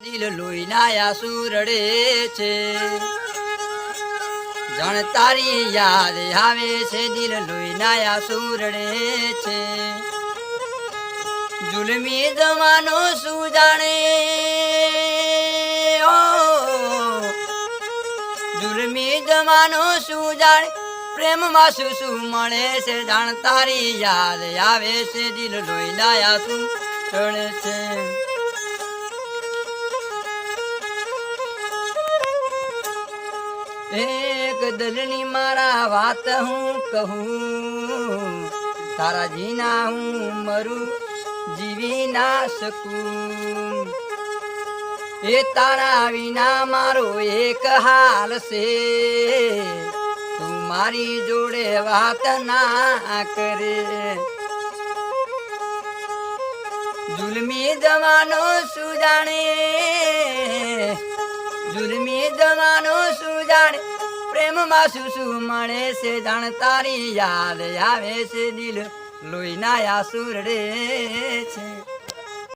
દિલ લોહીના આંસુ રડે છે, જાણ તારી યાદ આવે છે, દિલ લોહીના આંસુ રડે છે. જુલમી જમાનો શું જાણે, ઓ જુલમી જમાનો શું જાણે, પ્રેમમાં શું શું મળે છે, જાણ તારી યાદ આવે છે, દિલ લોહીના આંસુ રડે છે. એક દલની મારા વાત હું કહું, તારા જીના હું મરું જીવી ના શકું. એ તારા વિના મારો એક હાલ છે, તું મારી જોડે વાત ના કરે. જુલમી જમાનો શું જાણે, જુલમી જમાનો શું જાણે, પ્રેમમાં શું શું મળે છે, જાણ તારી યાદ આવે છે, દિલ લોહીના આંસુ રડે છે.